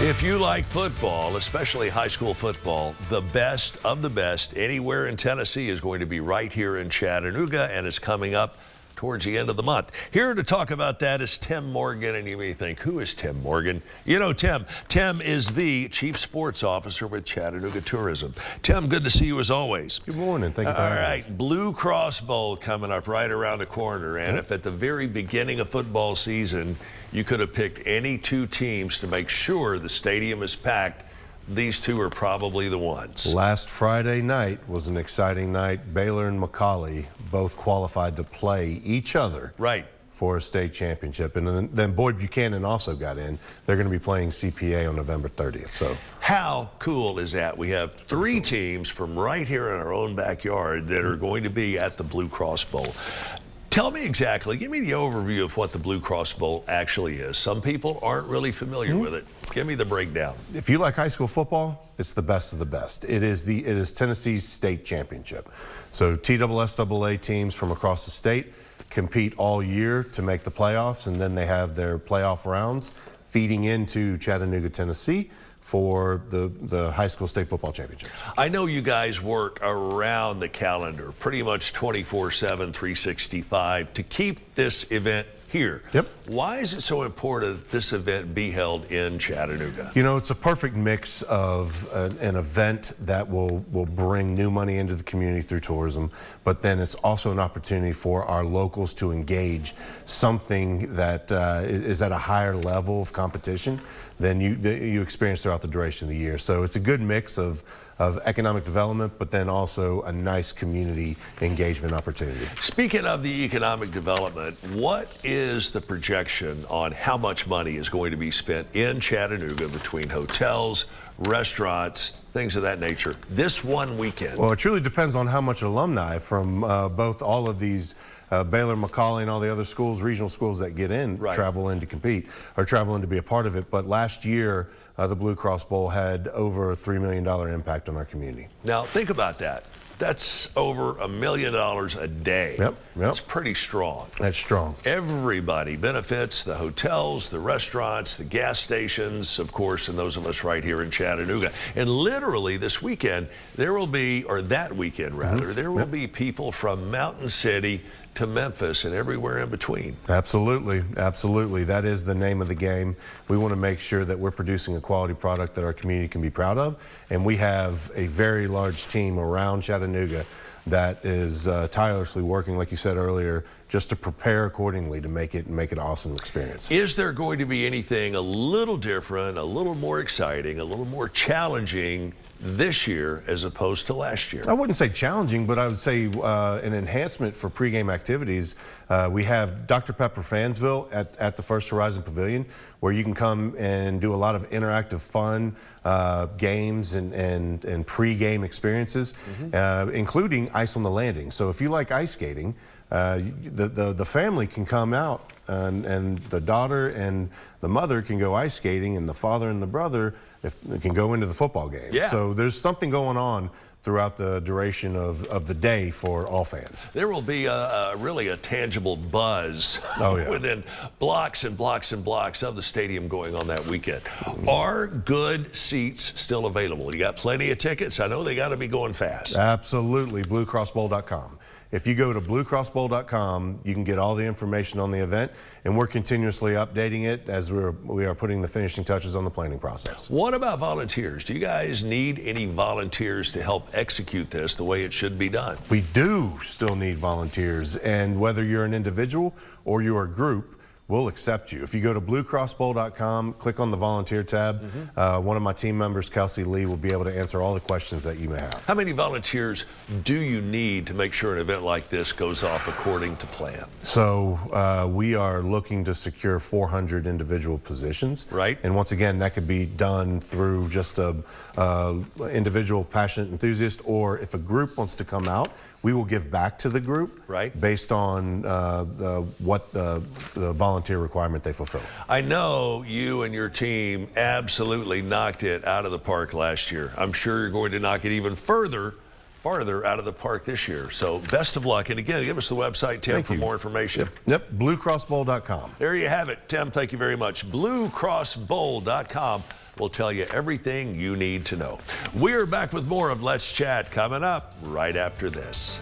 If you like football, especially high school football, the best of the best anywhere in Tennessee is going to be right here in Chattanooga, and it's coming up towards the end of the month. Here to talk about that is Tim Morgan, and you may think, who is Tim Morgan? You know Tim. Tim is the Chief Sports Officer with Chattanooga Tourism. Tim, good to see you as always. Good morning. Thank you for having me. All right, Blue Cross Bowl coming up right around the corner, and if at the very beginning of football season you could have picked any two teams to make sure the stadium is packed, these two are probably the ones. Last Friday night was an exciting night. Baylor and McCallie both qualified to play each other for a state championship. And then Boyd Buchanan also got in. They're going to be playing CPA on November 30th. So how cool is that? We have three teams from right here in our own backyard that are going to be at the Blue Cross Bowl. Tell me exactly, give me the overview of what the Blue Cross Bowl actually is. Some people aren't really familiar with it. Give me the breakdown. If you like high school football, it's the best of the best. It is Tennessee's state championship. So TSSAA teams from across the state compete all year to make the playoffs, and then they have their playoff rounds feeding into Chattanooga, Tennessee for the high school state football championships. I know you guys work around the calendar, pretty much 24/7, 365, to keep this event here. Yep. Why is it so important that this event be held in Chattanooga? You know, it's a perfect mix of an event that will bring new money into the community through tourism, but then it's also an opportunity for our locals to engage something that is at a higher level of competition than you experience throughout the duration of the year. So it's a good mix of economic development, but then also a nice community engagement opportunity. Speaking of the economic development, what is the projection on how much money is going to be spent in Chattanooga between hotels, restaurants, things of that nature this one weekend? Well, it truly depends on how much alumni from both all of these Baylor, McCallie, and all the other schools, regional schools that get in, travel in to compete or travel in to be a part of it. But last year, the Blue Cross Bowl had over a $3 million impact on our community. Now, think about that. That's over $1 million a day. Yep. That's pretty strong. That's strong. Everybody benefits, the hotels, the restaurants, the gas stations, of course, and those of us right here in Chattanooga. And literally this weekend, there will be, or that weekend rather, there will be people from Mountain City to Memphis and everywhere in between. Absolutely, absolutely. That is the name of the game. We want to make sure that we're producing a quality product that our community can be proud of, and we have a very large team around Chattanooga that is tirelessly working, like you said earlier, just to prepare accordingly to make it an awesome experience. Is there going to be anything a little different, a little more exciting, a little more challenging this year as opposed to last year? I wouldn't say challenging, but I would say an enhancement for pregame activities. We have Dr. Pepper Fansville at the First Horizon Pavilion, where you can come and do a lot of interactive fun games and pregame experiences, including ice on the landing. So if you like ice skating, the family can come out, and the daughter and the mother can go ice skating, and the father and the brother can go into the football game. Yeah. So there's something going on throughout the duration of the day for all fans. There will be really a tangible buzz within blocks and blocks and blocks of the stadium going on that weekend. Are good seats still available? You got plenty of tickets? I know they got to be going fast. Absolutely, bluecrossbowl.com. If you go to bluecrossbowl.com, you can get all the information on the event, and we're continuously updating it as we are putting the finishing touches on the planning process. What about volunteers? Do you guys need any volunteers to help execute this the way it should be done? We do still need volunteers, and whether you're an individual or you're a group, we'll accept you. If you go to bluecrossbowl.com, click on the volunteer tab, one of my team members, Kelsey Lee, will be able to answer all the questions that you may have. How many volunteers do you need to make sure an event like this goes off according to plan? So we are looking to secure 400 individual positions. Right. And once again, that could be done through just a individual passionate enthusiast, or if a group wants to come out, we will give back to the group based on what the volunteer requirement they fulfill. I know you and your team absolutely knocked it out of the park last year. I'm sure you're going to knock it even farther out of the park this year. So best of luck. And again, give us the website, Tim, for more information. Yep, bluecrossbowl.com. There you have it. Tim, thank you very much. bluecrossbowl.com. will tell you everything you need to know. We're back with more of Let's Chat coming up right after this.